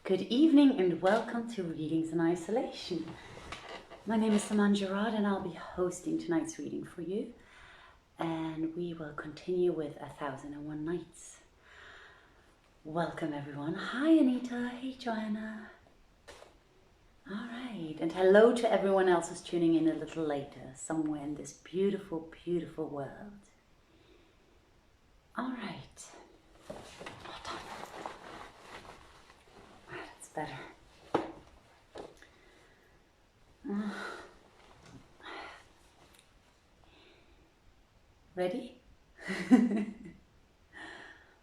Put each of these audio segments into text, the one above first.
Good evening and welcome to Readings in Isolation. My name is Saman Giraud and I'll be hosting tonight's reading for you. And we will continue with 1001 Nights. Welcome everyone. Hi Anita. Hey Joanna. Alright, and hello to everyone else who's tuning in a little later, somewhere in this beautiful, beautiful world. Alright. Hold on. That's better. Ready?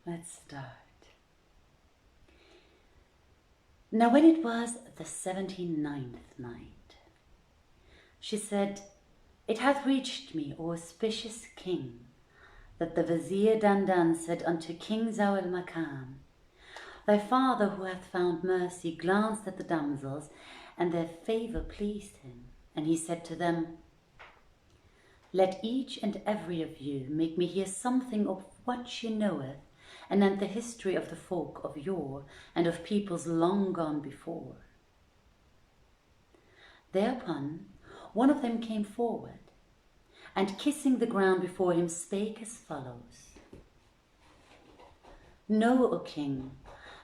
Let's start. Now when it was the 79th night, she said, "It hath reached me, O auspicious king, that the Vizier Dandan said unto King Zau al-Makam, Thy father who hath found mercy glanced at the damsels, and their favour pleased him. And he said to them, Let each and every of you make me hear something of what she knoweth, anent the history of the folk of yore, and of peoples long gone before. Thereupon one of them came forward, and kissing the ground before him spake as follows. Know, O king,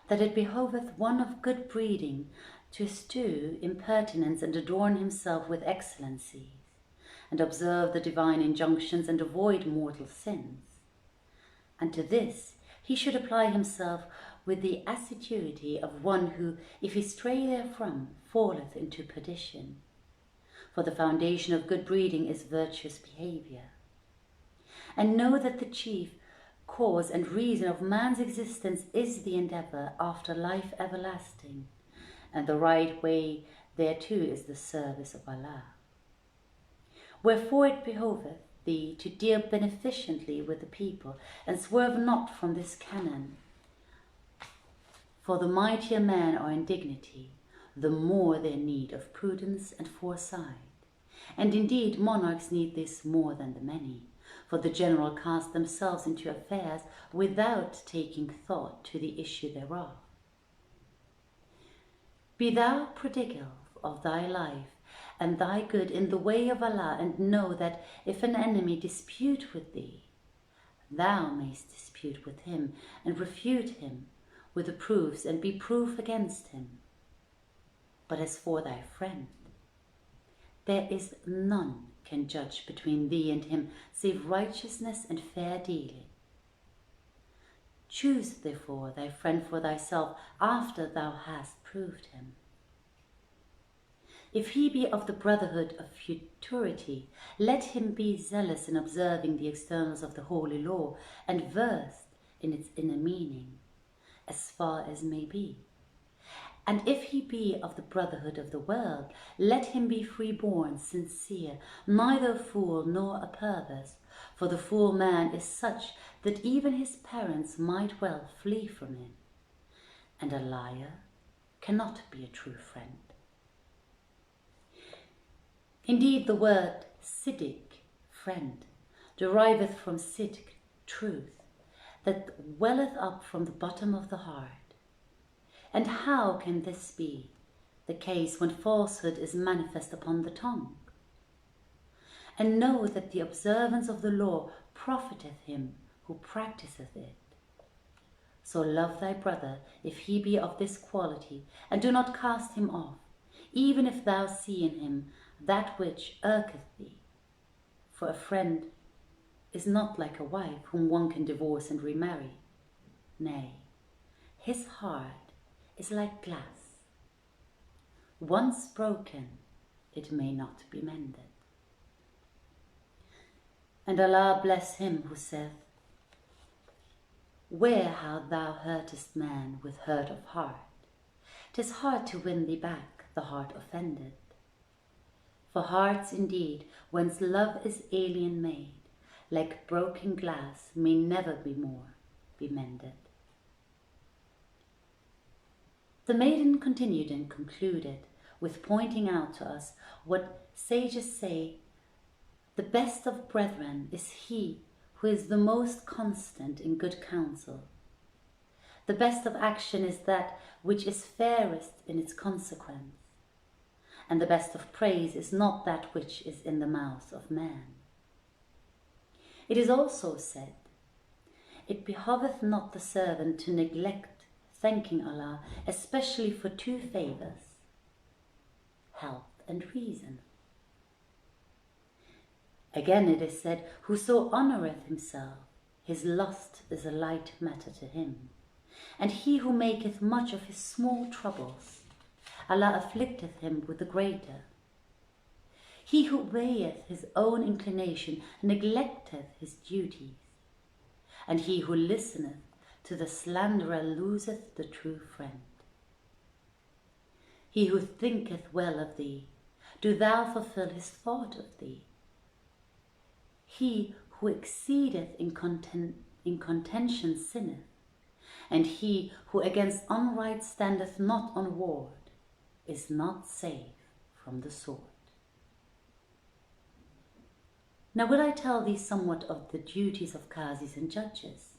that it behoveth one of good breeding to eschew impertinence and adorn himself with excellencies, and observe the divine injunctions and avoid mortal sins. And to this he should apply himself with the assiduity of one who, if he stray therefrom, falleth into perdition. For the foundation of good breeding is virtuous behaviour. And know that the chief cause and reason of man's existence is the endeavour after life everlasting, and the right way thereto is the service of Allah. Wherefore it behoveth thee to deal beneficently with the people, and swerve not from this canon. For the mightier men are in dignity, the more their need of prudence and foresight. And indeed monarchs need this more than the many, for the general cast themselves into affairs without taking thought to the issue thereof. Be thou prodigal of thy life and thy good in the way of Allah, and know that if an enemy dispute with thee, thou mayst dispute with him and refute him with the proofs and be proof against him. But as for thy friend, there is none can judge between thee and him save righteousness and fair dealing. Choose therefore thy friend for thyself after thou hast proved him. If he be of the brotherhood of futurity, let him be zealous in observing the externals of the holy law and versed in its inner meaning, as far as may be. And if he be of the brotherhood of the world, let him be freeborn, sincere, neither a fool nor a perverse, for the fool man is such that even his parents might well flee from him, and a liar cannot be a true friend. Indeed, the word siddiq, friend, deriveth from sidq, truth, that welleth up from the bottom of the heart. And how can this be the case when falsehood is manifest upon the tongue? And know that the observance of the law profiteth him who practiseth it. So love thy brother if he be of this quality, and do not cast him off, even if thou see in him that which irketh thee. For a friend is not like a wife whom one can divorce and remarry. Nay, his heart is like glass. Once broken, it may not be mended. And Allah bless him who saith, Where how thou hurtest man with hurt of heart, 'tis hard to win thee back the heart offended. For hearts indeed, whence love is alien made, like broken glass, may never be more be mended. The maiden continued and concluded with pointing out to us what sages say, the best of brethren is he who is the most constant in good counsel. The best of action is that which is fairest in its consequence, and the best of praise is not that which is in the mouth of man. It is also said, "It behoveth not the servant to neglect thanking Allah, especially for two favours, health and reason." Again it is said, "Whoso honoureth himself, his lust is a light matter to him. And he who maketh much of his small troubles, Allah afflicteth him with the greater. He who weigheth his own inclination neglecteth his duties, and he who listeneth to the slanderer loseth the true friend. He who thinketh well of thee, do thou fulfill his thought of thee. He who exceedeth in contention sinneth, and he who against unright standeth not on ward is not safe from the sword." Now will I tell thee somewhat of the duties of qazis and judges.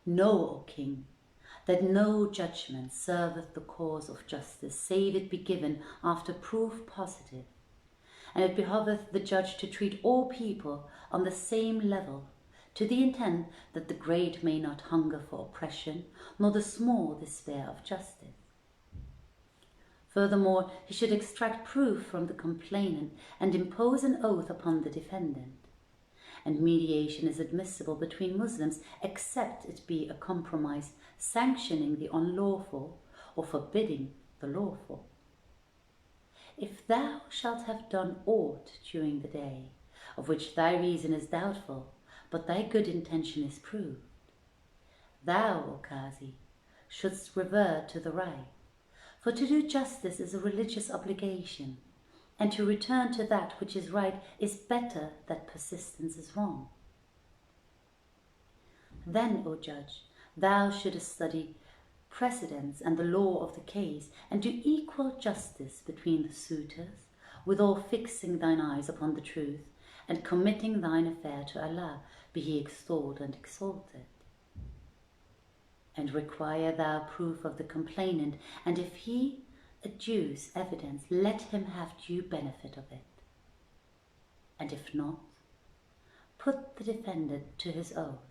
Know, O king, that no judgment serveth the cause of justice, save it be given after proof positive, and it behoveth the judge to treat all people on the same level, to the intent that the great may not hunger for oppression, nor the small despair of justice. Furthermore, he should extract proof from the complainant and impose an oath upon the defendant. And mediation is admissible between Muslims, except it be a compromise sanctioning the unlawful or forbidding the lawful. If thou shalt have done aught during the day, of which thy reason is doubtful, but thy good intention is proved, thou, O Qazi, shouldst revert to the right, for to do justice is a religious obligation, and to return to that which is right is better than persistence is wrong. Then, O judge, thou shouldst study precedents and the law of the case, and do equal justice between the suitors, withal fixing thine eyes upon the truth, and committing thine affair to Allah, be he extolled and exalted. And require thou proof of the complainant, and if he adduce evidence, let him have due benefit of it. And if not, put the defendant to his oath,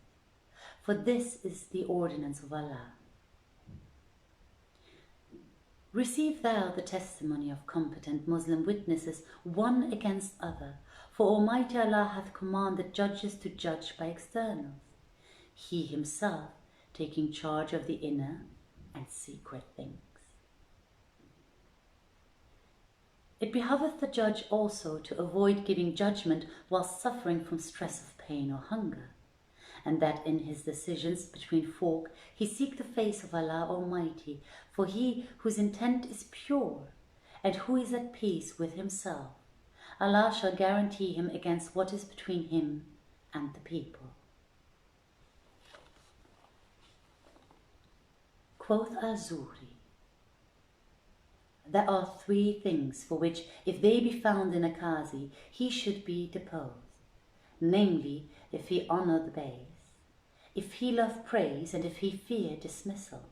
for this is the ordinance of Allah. Receive thou the testimony of competent Muslim witnesses, one against other, for Almighty Allah hath commanded judges to judge by externals, He himself taking charge of the inner and secret things. It behoveth the judge also to avoid giving judgment while suffering from stress of pain or hunger, and that in his decisions between folk he seek the face of Allah Almighty, for he whose intent is pure and who is at peace with himself, Allah shall guarantee him against what is between him and the people. Quoth Al-Zuhri, there are 3 things for which, if they be found in a Qazi, he should be deposed, namely, if he honour the Beys, if he love praise, and if he fear dismissal.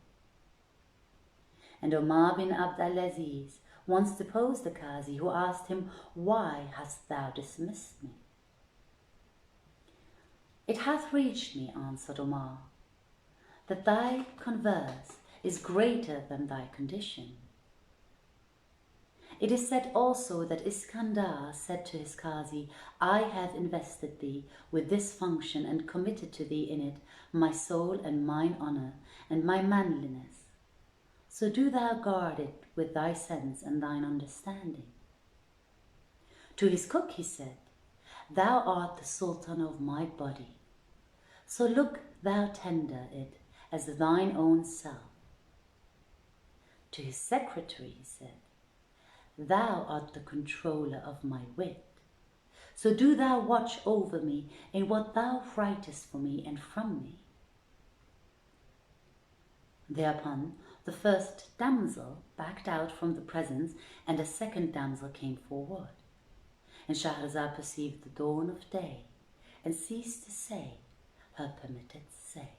And Omar bin Abd al-Aziz once deposed the Qazi, who asked him, "Why hast thou dismissed me?" "It hath reached me," answered Omar, "that thy converse is greater than thy condition." It is said also that Iskandar said to his Qazi, "I have invested thee with this function and committed to thee in it my soul and mine honour and my manliness. So do thou guard it with thy sense and thine understanding." To his cook he said, "Thou art the sultan of my body, so look thou tender it as thine own self." To his secretary he said, "Thou art the controller of my wit, so do thou watch over me in what thou writest for me and from me." Thereupon the first damsel backed out from the presence, and a second damsel came forward. And Shahrazad perceived the dawn of day, and ceased to say her permitted say.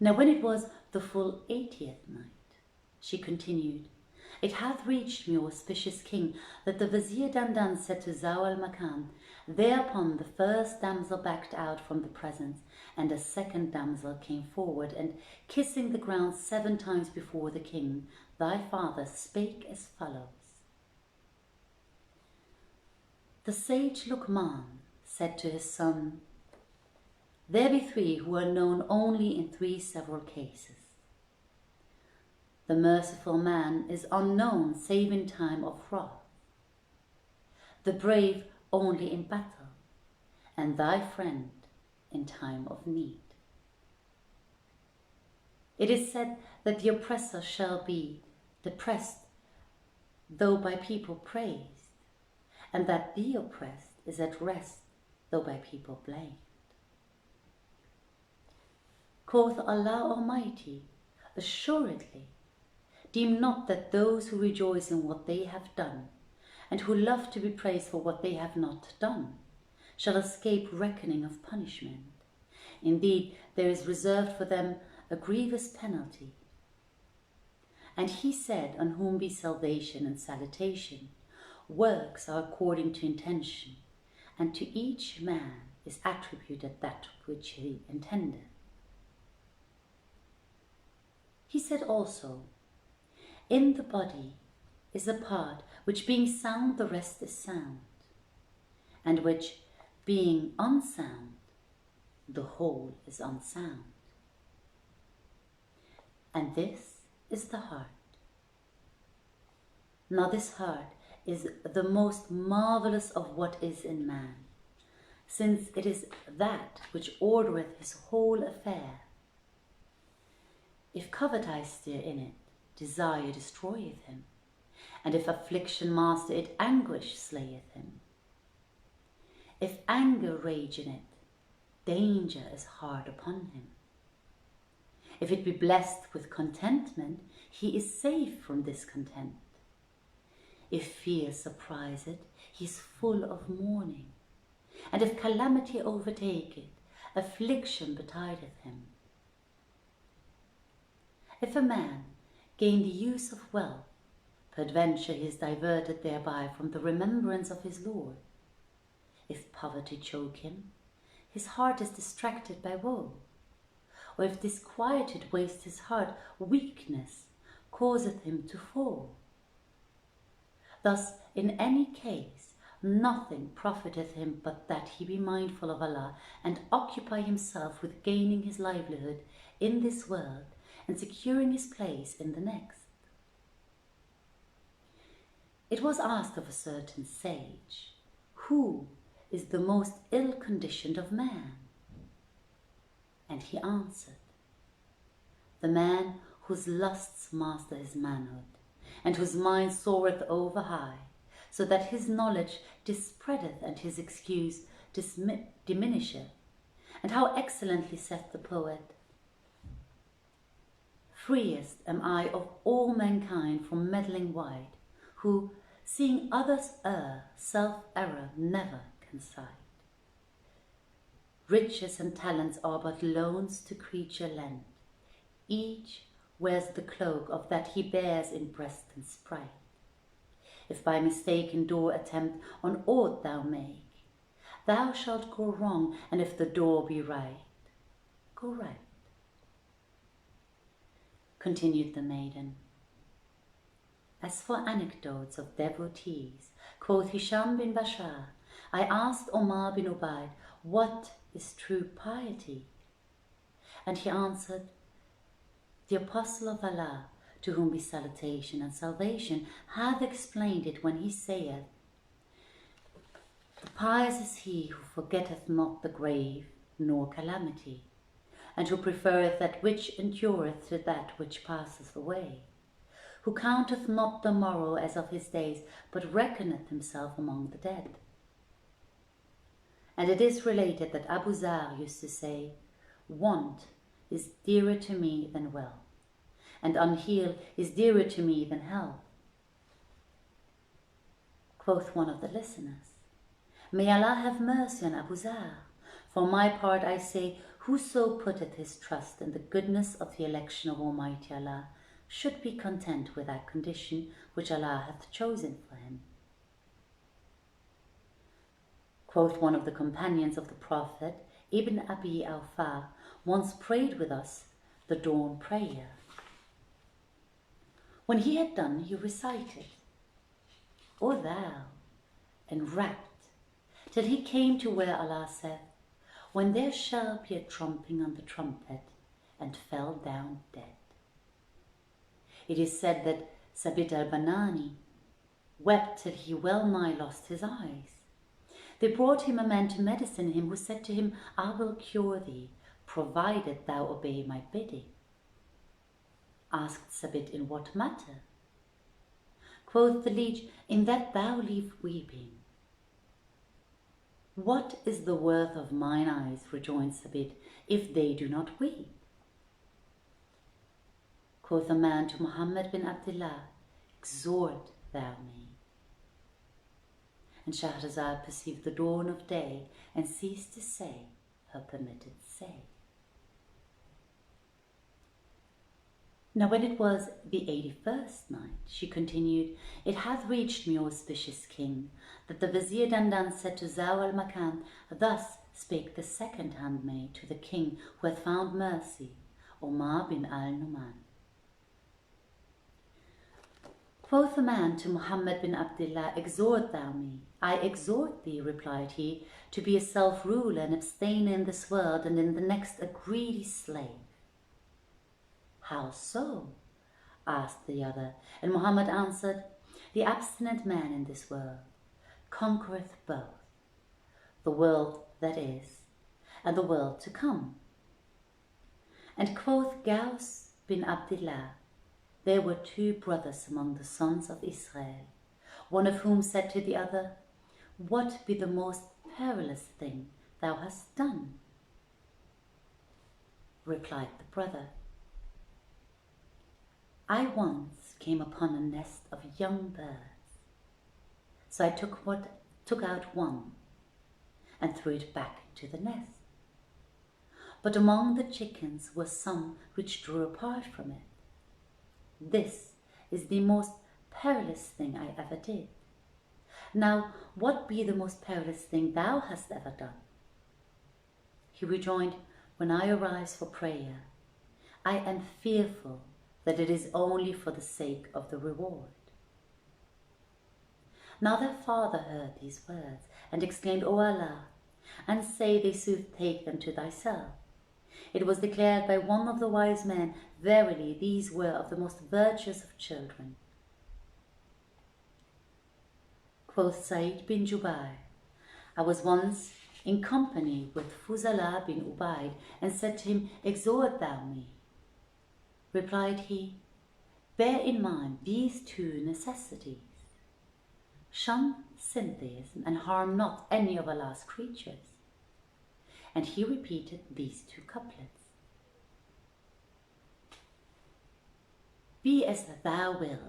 Now when it was the full 80th night, she continued, it hath reached me, O auspicious king, that the Vizier Dandan said to Zau al-Makan, thereupon the first damsel backed out from the presence, and a second damsel came forward, and kissing the ground 7 times before the king, thy father spake as follows. The sage Luqman said to his son, there be 3 who are known only in 3 several cases. The merciful man is unknown save in time of wrath, the brave only in battle, and thy friend in time of need. It is said that the oppressor shall be depressed, though by people praised, and that the oppressed is at rest, though by people blamed. Quoth Allah Almighty, assuredly, deem not that those who rejoice in what they have done, and who love to be praised for what they have not done, shall escape reckoning of punishment. Indeed, there is reserved for them a grievous penalty. And he said, on whom be salvation and salutation, works are according to intention, and to each man is attributed that which he intended. He said also, in the body is a part which being sound the rest is sound, and which being unsound the whole is unsound. And this is the heart. Now this heart is the most marvellous of what is in man, since it is that which ordereth his whole affair. If covetise stir in it, desire destroyeth him, and if affliction master it, anguish slayeth him. If anger rage in it, danger is hard upon him. If it be blessed with contentment, he is safe from discontent. If fear surprise it, he is full of mourning, and if calamity overtake it, affliction betideth him. If a man gain the use of wealth, peradventure he is diverted thereby from the remembrance of his Lord. If poverty choke him, his heart is distracted by woe. Or if disquietude waste his heart, weakness causeth him to fall. Thus, in any case, nothing profiteth him but that he be mindful of Allah and occupy himself with gaining his livelihood in this world and securing his place in the next. It was asked of a certain sage, who is the most ill-conditioned of man? And he answered, the man whose lusts master his manhood, and whose mind soareth over high, so that his knowledge dispreadeth and his excuse diminisheth. And how excellently saith the poet, freest am I of all mankind from meddling wide, who, seeing others err, self-error never can cite. Riches and talents are but loans to creature lent. Each wears the cloak of that he bears in breast and sprite. If by mistake in door attempt on aught thou make, thou shalt go wrong, and if the door be right, go right. Continued the maiden. As for anecdotes of devotees, quoth Hisham bin Bashar, I asked Omar bin Ubaid, what is true piety? And he answered, the Apostle of Allah, to whom be salutation and salvation, hath explained it when he saith, the pious is he who forgetteth not the grave nor calamity, and who preferreth that which endureth to that which passeth away, who counteth not the morrow as of his days, but reckoneth himself among the dead. And it is related that Abu Zar used to say, want is dearer to me than wealth, and unheal is dearer to me than health. Quoth one of the listeners, may Allah have mercy on Abu Zar, For my part I say, whoso putteth his trust in the goodness of the election of Almighty Allah should be content with that condition which Allah hath chosen for him. Quoth one of the companions of the Prophet, Ibn Abi Awfa, once prayed with us the dawn prayer. When he had done, he recited, O thou, enwrapped, till he came to where Allah saith, when there shall be a trumping on the trumpet, and fell down dead. It is said that Sabit al-Banani wept till he well nigh lost his eyes. They brought him a man to medicine him, who said to him, I will cure thee, provided thou obey my bidding. Asked Sabit, in what matter? Quoth the leech, in that thou leave weeping. What is the worth of mine eyes, rejoined Sabit, if they do not weep? Quoth a man to Muhammad bin Abdullah, exhort thou me. And Shahrazad perceived the dawn of day and ceased to say her permitted say. Now when it was the 81st night, she continued, it hath reached me, O auspicious king, that the Vizier Dandan said to Zaw al-Makan, thus spake the second handmaid to the king who hath found mercy, Omar bin al-Numan. Quoth the man to Muhammad bin Abdullah, exhort thou me. I exhort thee, replied he, to be a self-ruler and abstain in this world and in the next a greedy slave. How so? Asked the other, and Muhammad answered, the abstinent man in this world conquereth both, the world that is, and the world to come. And quoth Gaus bin Abdullah, there were two brothers among the sons of Israel, one of whom said to the other, what be the most perilous thing thou hast done? Replied the brother, I once came upon a nest of young birds, so I took out one and threw it back into the nest. But among the chickens were some which drew apart from it. This is the most perilous thing I ever did. Now, what be the most perilous thing thou hast ever done? He rejoined, when I arise for prayer, I am fearful that it is only for the sake of the reward. Now their father heard these words, and exclaimed, O Allah, and say they sooth take them to thyself. It was declared by one of the wise men, verily these were of the most virtuous of children. Quoth Sa'id bin Jubair, I was once in company with Fuzala bin Ubaid, and said to him, exhort thou me. Replied he, bear in mind these two necessities. Shun syntheism and harm not any of Allah's creatures. And he repeated these two couplets. Be as thou wilt,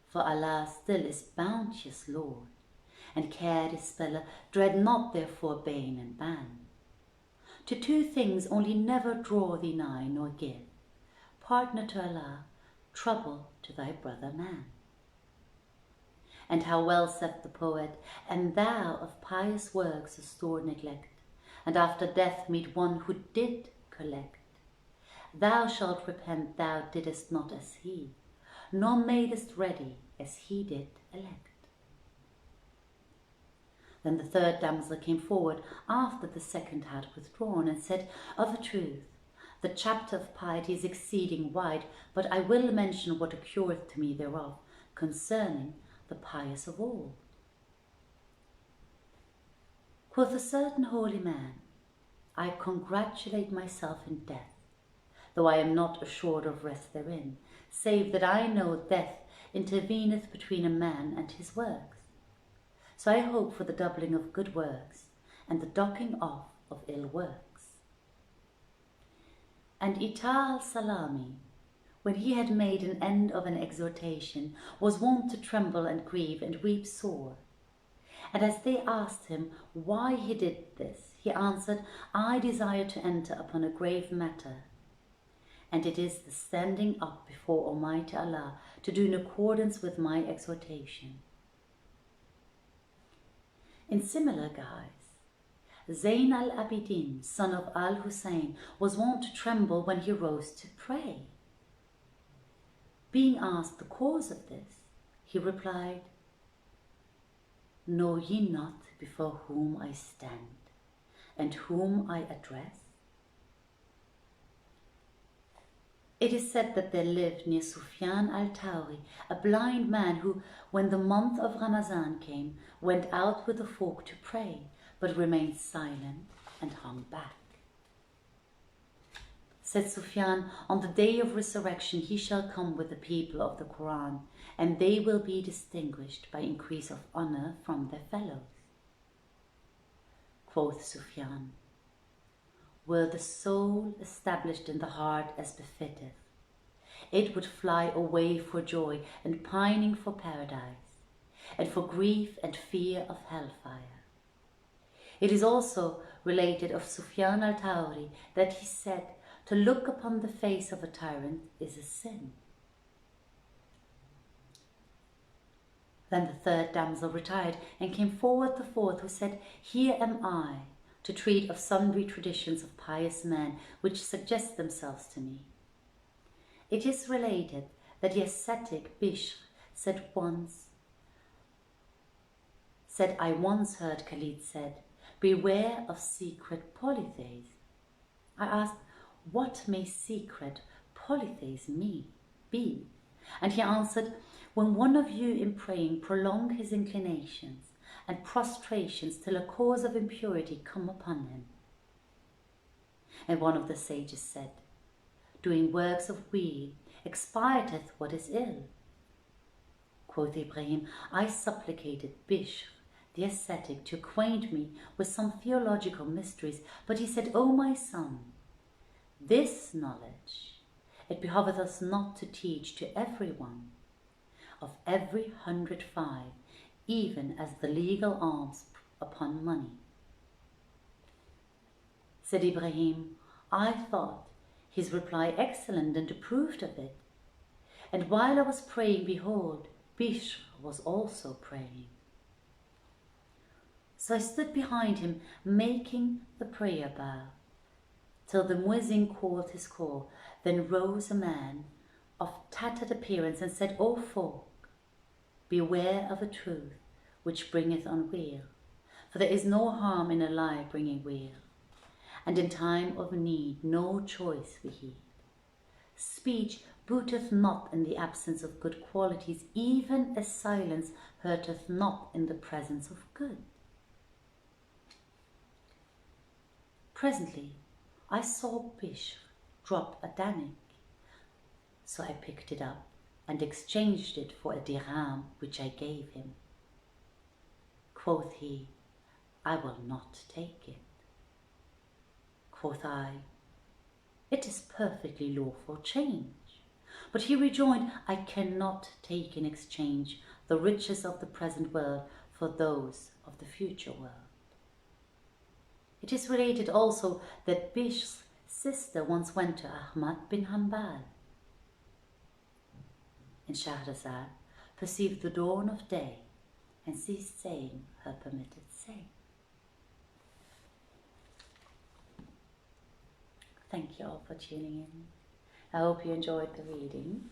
for Allah still is bounteous Lord, and care dispeller, dread not therefore bane and ban. To two things only never draw thee nigh nor give, partner to Allah, trouble to thy brother man. And how well saith the poet, and thou of pious works a store neglect, and after death meet one who did collect. Thou shalt repent thou didst not as he, nor madest ready as he did elect. Then the third damsel came forward after the second had withdrawn, and said, of a truth, the chapter of piety is exceeding wide, but I will mention what occurreth to me thereof, concerning the pious of all. Quoth a certain holy man, I congratulate myself in death, though I am not assured of rest therein, save that I know death interveneth between a man and his works. So I hope for the doubling of good works, and the docking off of ill works. And Ita al-Salami, when he had made an end of an exhortation, was wont to tremble and grieve and weep sore. And as they asked him why he did this, He answered, I desire to enter upon a grave matter, and it is the standing up before Almighty Allah to do in accordance with my exhortation. In similar guise, Zayn al-Abidin, son of al-Hussein, was wont to tremble when he rose to pray. Being asked the cause of this, he replied, Know ye not before whom I stand, and whom I address? It is said that there lived near Sufyan al-Thawri a blind man who, when the month of Ramazan came, went out with the folk to pray, but remained silent and hung back. Said Sufyan, on the day of resurrection he shall come with the people of the Quran, and they will be distinguished by increase of honor from their fellows. Quoth Sufyan, were the soul established in the heart as befitteth, it would fly away for joy and pining for paradise, and for grief and fear of hellfire. It is also related of Sufyan al-Thawri that he said, to look upon the face of a tyrant is a sin. Then the third damsel retired, and came forward the fourth, who said, Here am I, to treat of sundry traditions of pious men, which suggest themselves to me. It is related that the ascetic Bishr said, I once heard Khalid said, beware of secret polytheism. I asked, what may secret polytheism be? And he answered, when one of you in praying prolong his inclinations and prostrations till a cause of impurity come upon him. And one of the sages said, doing works of weal expiateth what is ill. Quoth Ibrahim, I supplicated Bishr, the ascetic, to acquaint me with some theological mysteries, but he said, O my son, this knowledge it behoveth us not to teach to everyone. Of every 105, even as the legal alms upon money. Said Ibrahim, I thought his reply excellent and approved of it. And while I was praying, behold, Bishr was also praying. So I stood behind him, making the prayer bow, till the muezzin called his call. Then rose a man of tattered appearance and said, O folk, beware of a truth which bringeth unweal, for there is no harm in a lie bringing weal, and in time of need no choice we heed. Speech booteth not in the absence of good qualities, even as silence hurteth not in the presence of good. Presently I saw Bishr drop a danik, so I picked it up and exchanged it for a dirham which I gave him. Quoth he, I will not take it. Quoth I, it is perfectly lawful change. But he rejoined, I cannot take in exchange the riches of the present world for those of the future world. It is related also that Bishr's sister once went to Ahmad bin Hanbal, and Shahrazad perceived the dawn of day and ceased saying her permitted say. Thank you all for tuning in. I hope you enjoyed the reading,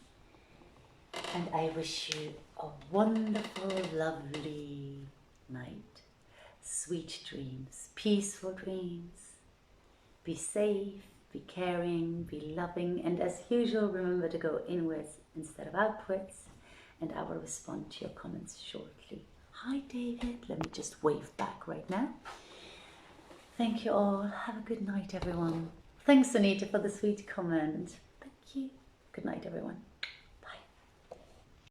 and I wish you a wonderful, lovely night. Sweet dreams, peaceful dreams. Be safe, be caring, be loving, and as usual, remember to go inwards instead of outwards, and I will respond to your comments shortly. Hi David, let me just wave back right now. Thank you all. Have a good night, everyone. Thanks, Anita, for the sweet comment. Thank you. Good night, everyone.